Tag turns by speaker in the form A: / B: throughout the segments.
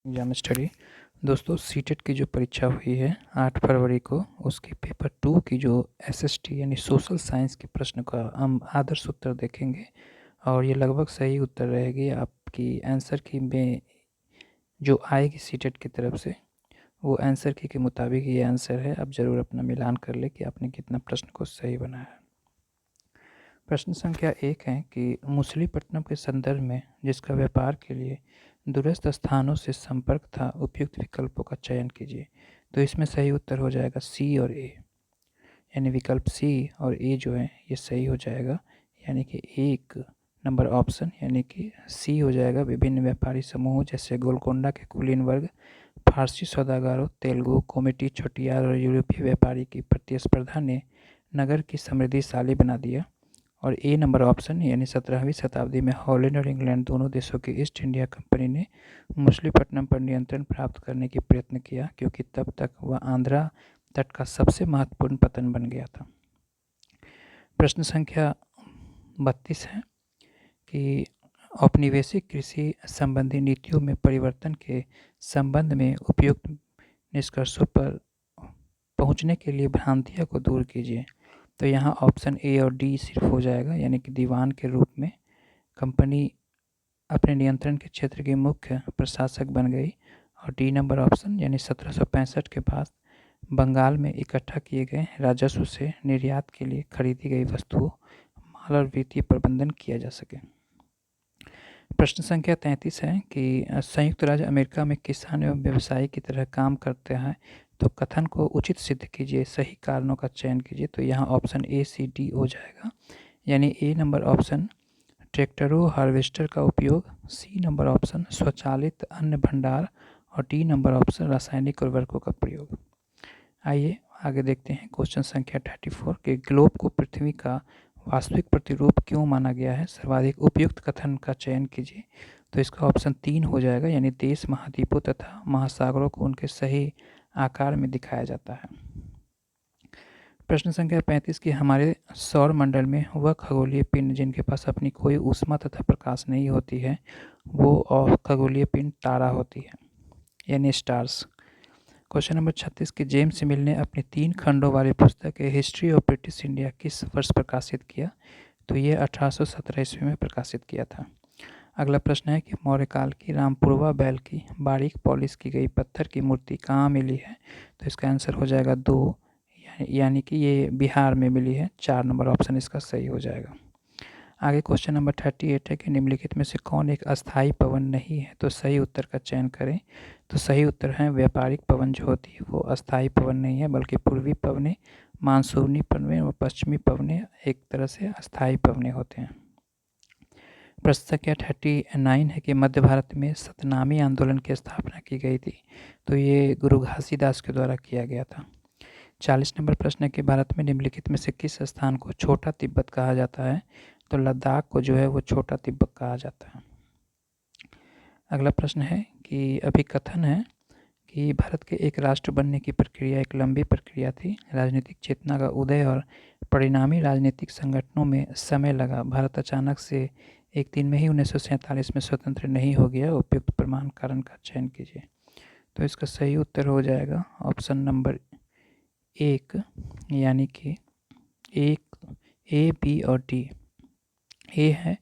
A: Exam study. दोस्तों CTET की जो परीक्षा हुई है 8 फरवरी को, उसकी पेपर 2 की जो एसएसटी यानी सोशल साइंस के प्रश्न का हम आदर्श उत्तर देखेंगे और ये लगभग सही उत्तर रहेगी आपकी आंसर की में जो आएगी सीटेट की तरफ से, वो आंसर की के मुताबिक ये आंसर है। आप ज़रूर अपना मिलान कर ले कि आपने कितना प्रश्न को सही बनाया है। प्रश्न संख्या 1 है कि मछलीपट्टनम के संदर्भ में जिसका व्यापार के लिए दूरस्थ स्थानों से संपर्क था, उपयुक्त विकल्पों का चयन कीजिए। तो इसमें सही उत्तर हो जाएगा सी और ए, यानी विकल्प सी और ए जो है ये सही हो जाएगा। यानी कि एक नंबर ऑप्शन यानी कि सी हो जाएगा। विभिन्न व्यापारी समूहों जैसे गोलकोंडा के कुलीन वर्ग, फारसी सौदागरों, तेलुगु कॉमिटी, छोटियार और यूरोपीय व्यापारी की प्रतिस्पर्धा ने नगर की समृद्धिशाली बना दिया। और ए नंबर ऑप्शन यानी 17वीं शताब्दी में हॉलैंड और इंग्लैंड दोनों देशों की ईस्ट इंडिया कंपनी ने मछलीपट्टनम पर नियंत्रण प्राप्त करने की प्रयत्न किया, क्योंकि तब तक वह आंध्रा तट का सबसे महत्वपूर्ण पतन बन गया था। प्रश्न संख्या 32 है कि औपनिवेशिक कृषि संबंधी नीतियों में परिवर्तन के संबंध में उपयुक्त निष्कर्षों पर पहुंचने के लिए भ्रांतियों को दूर कीजिए। तो यहाँ ऑप्शन ए और डी सिर्फ हो जाएगा, यानी कि दीवान के रूप में कंपनी अपने नियंत्रण के क्षेत्र की मुख्य प्रशासक बन गई। और डी नंबर ऑप्शन यानी 1765 के बाद बंगाल में इकट्ठा किए गए राजस्व से निर्यात के लिए खरीदी गई वस्तुओं, माल और वित्तीय प्रबंधन किया जा सके। प्रश्न संख्या 33 है कि संयुक्त राज्य अमेरिका में किसान एवं व्यवसायी की तरह काम करते हैं, तो कथन को उचित सिद्ध कीजिए, सही कारणों का चयन कीजिए। तो यहाँ ऑप्शन ए सी डी हो जाएगा, यानी ए नंबर ऑप्शन ट्रैक्टरों हार्वेस्टर का उपयोग, सी नंबर ऑप्शन स्वचालित अन्न भंडार और डी नंबर ऑप्शन रासायनिक उर्वरकों का प्रयोग। आइए आगे देखते हैं क्वेश्चन संख्या 34 के ग्लोब को पृथ्वी का वास्तविक प्रतिरूप क्यों माना गया है, सर्वाधिक उपयुक्त कथन का चयन कीजिए। तो इसका ऑप्शन 3 हो जाएगा, यानी देश, महाद्वीपों तथा महासागरों को उनके सही आकार में दिखाया जाता है। प्रश्न संख्या 35 की हमारे सौर मंडल में वह खगोलीय पिंड जिनके पास अपनी कोई ऊष्मा तथा प्रकाश नहीं होती है, वो खगोलीय पिंड तारा होती है, यानी स्टार्स। क्वेश्चन नंबर 36 की जेम्स मिल ने अपनी 3 खंडों वाली पुस्तक ए हिस्ट्री ऑफ ब्रिटिश इंडिया किस वर्ष प्रकाशित किया। तो ये 1817 ईस्वी में प्रकाशित किया था। अगला प्रश्न है कि मौर्यकाल की रामपुरवा बैल की बारीक पॉलिश की गई पत्थर की मूर्ति कहाँ मिली है। तो इसका आंसर हो जाएगा 2, यानी कि ये बिहार में मिली है। 4 नंबर ऑप्शन इसका सही हो जाएगा। आगे क्वेश्चन नंबर 38 है कि निम्नलिखित में से कौन एक अस्थायी पवन नहीं है। तो सही उत्तर का चयन करें। तो सही उत्तर है व्यापारिक पवन जो होती है वो अस्थायी पवन नहीं है, बल्कि पूर्वी पवनें, मानसूनी पवनें और पश्चिमी पवनें एक तरह से अस्थायी पवनें होते हैं। प्रश्न संख्या 39 है कि मध्य भारत में सतनामी आंदोलन की स्थापना की गई थी। तो ये गुरु घासीदास के द्वारा किया गया था। 40 नंबर प्रश्न है कि भारत में निम्नलिखित में से किस स्थान को छोटा तिब्बत कहा जाता है। तो लद्दाख को जो है वो छोटा तिब्बत कहा जाता है। अगला प्रश्न है कि अभिकथन है कि भारत के एक राष्ट्र बनने की प्रक्रिया एक लंबी प्रक्रिया थी। राजनीतिक चेतना का उदय और परिणामी राजनीतिक संगठनों में समय लगा। भारत अचानक से एक दिन में ही 1947 में स्वतंत्र नहीं हो गया। उपयुक्त प्रमाण कारण का चयन कीजिए। तो इसका सही उत्तर हो जाएगा ऑप्शन नंबर 1, यानी कि एक ए, बी और डी। ए है,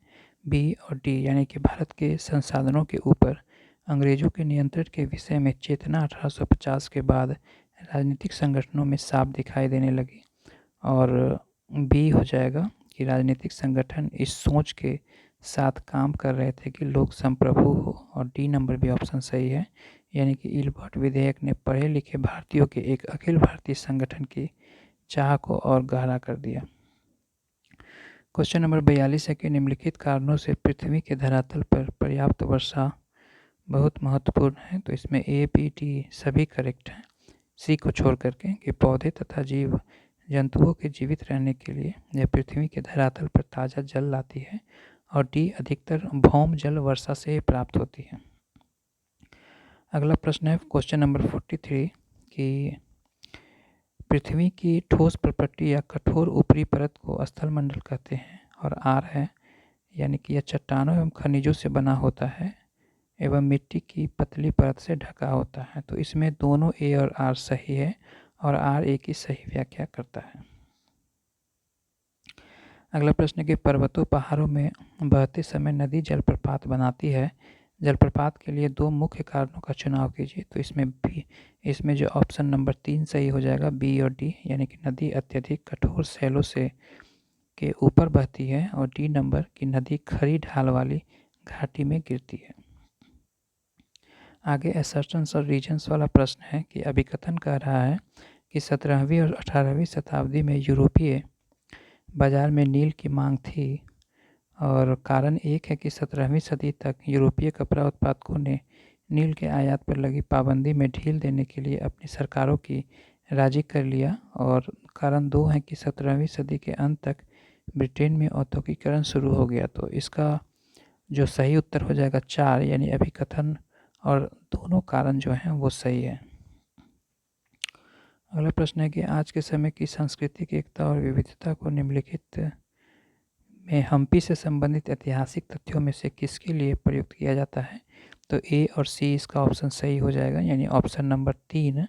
A: बी और डी, यानी कि भारत के संसाधनों के ऊपर अंग्रेजों के नियंत्रण के विषय में चेतना 1850 के बाद राजनीतिक संगठनों में साफ दिखाई देने लगी। और बी हो जाएगा कि राजनीतिक संगठन इस सोच के साथ काम कर रहे थे कि लोग संप्रभु हो। और डी नंबर भी ऑप्शन सही है, यानी कि इल्बर्ट विधेयक ने पढ़े लिखे भारतीयों के एक अखिल भारतीय संगठन की चाह को और गहरा कर दिया। क्वेश्चन नंबर 42 है कि निम्नलिखित कारणों से पृथ्वी के धरातल पर पर्याप्त वर्षा बहुत महत्वपूर्ण है। तो इसमें ए, बी, डी सभी करेक्ट हैं, सी को छोड़ करके कि पौधे तथा जीव जंतुओं के जीवित रहने के लिए यह पृथ्वी के धरातल पर ताज़ा जल लाती है। और डी अधिकतर भौम जल वर्षा से ही प्राप्त होती है। अगला प्रश्न है क्वेश्चन नंबर 43 कि पृथ्वी की ठोस प्रपट्टी या कठोर ऊपरी परत को स्थल मंडल कहते हैं। और आर है, यानी कि यह चट्टानों एवं खनिजों से बना होता है। एवं मिट्टी की पतली परत से ढका होता है। तो इसमें दोनों ए और आर सही है और आर ए की सही व्याख्या करता है। अगला प्रश्न है कि पर्वतों पहाड़ों में बहते समय नदी जलप्रपात बनाती है। जलप्रपात के लिए दो मुख्य कारणों का चुनाव कीजिए। तो इसमें जो ऑप्शन नंबर 3 सही हो जाएगा, बी और डी, यानी कि नदी अत्यधिक कठोर सैलों से के ऊपर बहती है, और डी नंबर की नदी खड़ी ढाल वाली घाटी में गिरती है। आगे असर्शंस और रीजन्स वाला प्रश्न है कि अभिकथन कह रहा है कि 17वीं और 18वीं शताब्दी में यूरोपीय बाजार में नील की मांग थी, और कारण एक है कि 17वीं सदी तक यूरोपीय कपड़ा उत्पादकों ने नील के आयात पर लगी पाबंदी में ढील देने के लिए अपनी सरकारों की राजी कर लिया, और कारण 2 है कि 17वीं सदी के अंत तक ब्रिटेन में औद्योगिकरण शुरू हो गया। तो इसका जो सही उत्तर हो जाएगा 4, यानी अभिकथन और दोनों कारण जो हैं वो सही है। अगला प्रश्न है कि आज के समय की सांस्कृतिक एकता और विविधता को निम्नलिखित में हम्पी से संबंधित ऐतिहासिक तथ्यों में से किसके लिए प्रयुक्त किया जाता है। तो ए और सी इसका ऑप्शन सही हो जाएगा, यानी ऑप्शन नंबर 3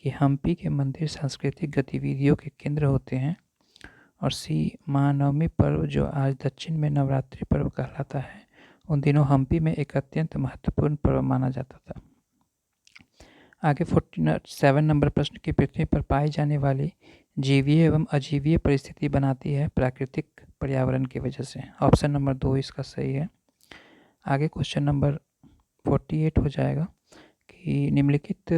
A: कि हम्पी के मंदिर सांस्कृतिक गतिविधियों के केंद्र होते हैं, और सी महानवमी पर्व जो आज दक्षिण में नवरात्रि पर्व कहलाता है, उन दिनों हम्पी में एक अत्यंत महत्वपूर्ण पर्व माना जाता था। आगे 47 नंबर प्रश्न की पृथ्वी पर पाई जाने वाली जीवीय एवं अजीवीय परिस्थिति बनाती है प्राकृतिक पर्यावरण की वजह से। ऑप्शन नंबर 2 इसका सही है। आगे क्वेश्चन नंबर 48 हो जाएगा कि निम्नलिखित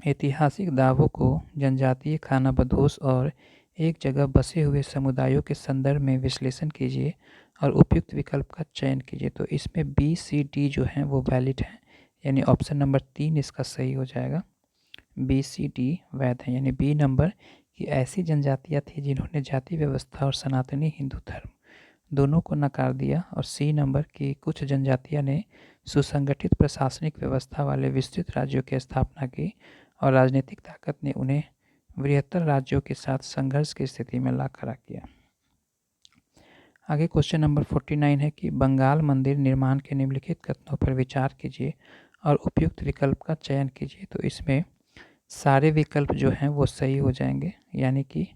A: ऐतिहासिक दावों को जनजातीय खानाबदोश और एक जगह बसे हुए समुदायों के संदर्भ में विश्लेषण कीजिए और उपयुक्त विकल्प का चयन कीजिए। तो इसमें बी सी डी जो हैं वो वैलिड हैं, यानी ऑप्शन नंबर 3 इसका सही हो जाएगा। बी सी डी वैध है, यानी बी नंबर की ऐसी जनजातियाँ थी जिन्होंने जाति व्यवस्था और सनातनी हिंदू धर्म दोनों को नकार दिया, और सी नंबर की कुछ जनजातियाँ ने सुसंगठित प्रशासनिक व्यवस्था वाले विस्तृत राज्यों की स्थापना की, और राजनीतिक ताकत ने उन्हें बृहत्तर राज्यों के साथ संघर्ष की स्थिति में ला खड़ा किया। आगे क्वेश्चन नंबर 49 है कि बंगाल मंदिर निर्माण के निम्नलिखित कथनों पर विचार कीजिए और उपयुक्त विकल्प का चयन कीजिए। तो इसमें सारे विकल्प जो हैं वो सही हो जाएंगे, यानी कि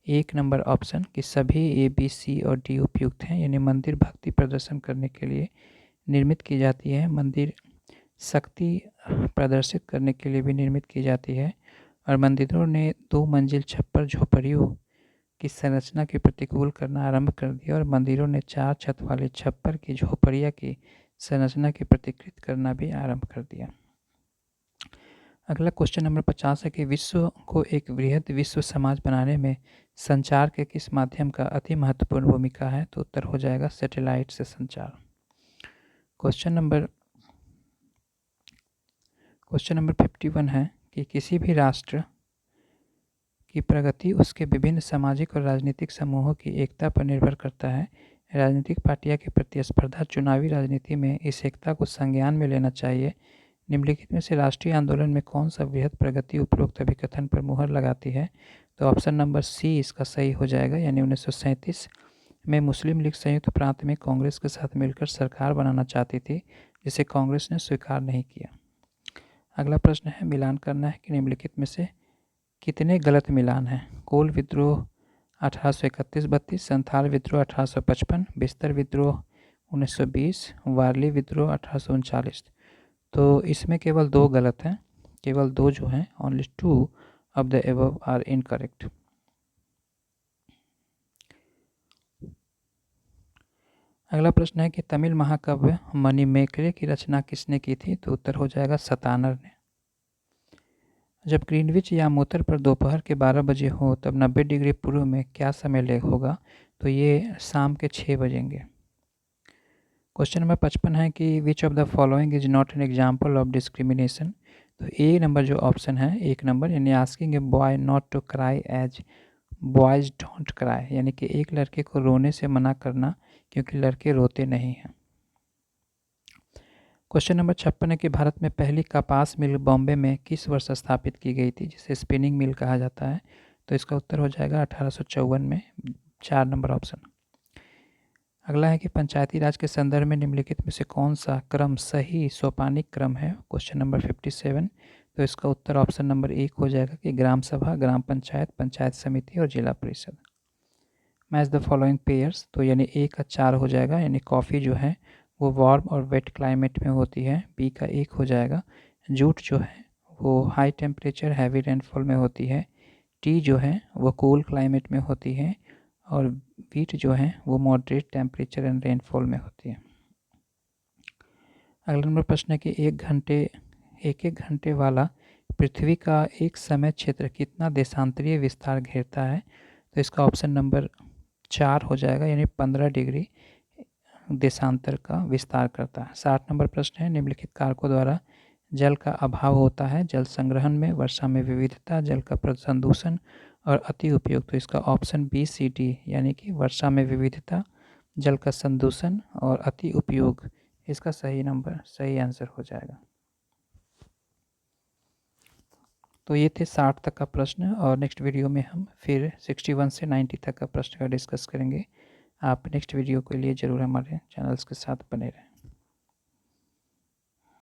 A: 1 नंबर ऑप्शन कि सभी ए बी सी और डी उपयुक्त हैं, यानी मंदिर भक्ति प्रदर्शन करने के लिए निर्मित की जाती है, मंदिर शक्ति प्रदर्शित करने के लिए भी निर्मित की जाती है, और मंदिरों ने 2 मंजिल छप्पर झोपड़ियों की संरचना के प्रतिकूल करना आरंभ कर दिया, और मंदिरों ने 4 छत वाले छप्पर की झोपड़िया की संरचना के प्रतिकृत करना भी आरंभ कर दिया। अगला क्वेश्चन नंबर 50 है कि विश्व को एक वृहद विश्व समाज बनाने में संचार के किस माध्यम का अति महत्वपूर्ण भूमिका है। तो उत्तर हो जाएगा सैटेलाइट से संचार। क्वेश्चन नंबर 51 है कि किसी भी राष्ट्र की प्रगति उसके विभिन्न सामाजिक और राजनीतिक समूहों की एकता पर निर्भर करता है। राजनीतिक पार्टियां की प्रतिस्पर्धा चुनावी राजनीति में इस एकता को संज्ञान में लेना चाहिए। निम्नलिखित में से राष्ट्रीय आंदोलन में कौन सा वृहद प्रगति उपरोक्त अभिकथन पर मुहर लगाती है। तो ऑप्शन नंबर सी इसका सही हो जाएगा, यानी 1937 में मुस्लिम लीग संयुक्त प्रांत में कांग्रेस के साथ मिलकर सरकार बनाना चाहती थी, जिसे कांग्रेस ने स्वीकार नहीं किया। अगला प्रश्न है मिलान करना है कि निम्नलिखित में से कितने गलत मिलान हैं। कोल विद्रोह 1831-32, संथाल विद्रोह 1855, बिस्तर विद्रोह 1920, वारली विद्रोह 1839। तो इसमें केवल 2 गलत हैं, केवल 2 जो हैं, only 2 of the above are incorrect. अगला प्रश्न है कि तमिल महाकाव्य मणिमेकले की रचना किसने की थी। तो उत्तर हो जाएगा सतानर ने। जब ग्रीनविच या मूत्र पर दोपहर के 12 बजे हो तब 90 डिग्री पूर्व में क्या समय ले होगा। तो ये शाम के 6 बजेंगे। क्वेश्चन नंबर 55 है कि which of the following is not an example of discrimination. तो ए नंबर जो ऑप्शन है 1 नंबर, यानी asking a boy not to cry as boys don't cry, यानी कि एक लड़के को रोने से मना करना क्योंकि लड़के रोते नहीं हैं। क्वेश्चन नंबर 56 है कि भारत में पहली कपास मिल बॉम्बे में किस वर्ष स्थापित की गई थी, जिसे स्पिनिंग मिल कहा जाता है। तो इसका उत्तर हो जाएगा 1854 में, 4 नंबर ऑप्शन। अगला है कि पंचायती राज के संदर्भ में निम्नलिखित में से कौन सा क्रम सही सोपानिक क्रम है। Question number 57। तो इसका उत्तर ऑप्शन नंबर 1 हो जाएगा कि ग्राम सभा, ग्राम पंचायत, पंचायत समिति और जिला परिषद। मैच द फॉलोइंग पेयर्स, तो यानी ए का 4 हो जाएगा, यानी कॉफ़ी जो है वो वार्म और वेट क्लाइमेट में होती है। बी का 1 हो जाएगा। जूट जो है वो हाई टेम्परेचर हैवी रेनफॉल में होती है। टी जो है वो कूल क्लाइमेट में होती है। और वीट जो है वो मॉडरेट टेम्परेचर एंड रेनफॉल में होती है। अगला नंबर प्रश्न है कि एक घंटे वाला पृथ्वी का एक समय क्षेत्र कितना देशांतरीय विस्तार घेरता है। तो इसका ऑप्शन नंबर 4 हो जाएगा, यानी 15 डिग्री देशांतर का विस्तार करता है। 60 नंबर प्रश्न है, निम्नलिखित कारकों द्वारा जल का अभाव होता है। जल संग्रहण में, वर्षा में विविधता, जल का संदूषण और अति उपयोग। तो इसका ऑप्शन बी सी डी, यानी कि वर्षा में विविधता, जल का संदूषण और अति उपयोग, इसका सही आंसर हो जाएगा। तो ये थे 60 तक का प्रश्न, और नेक्स्ट वीडियो में हम फिर 61 से 90 तक का प्रश्न का डिस्कस करेंगे। आप नेक्स्ट वीडियो के लिए ज़रूर हमारे चैनल्स के साथ बने रहें।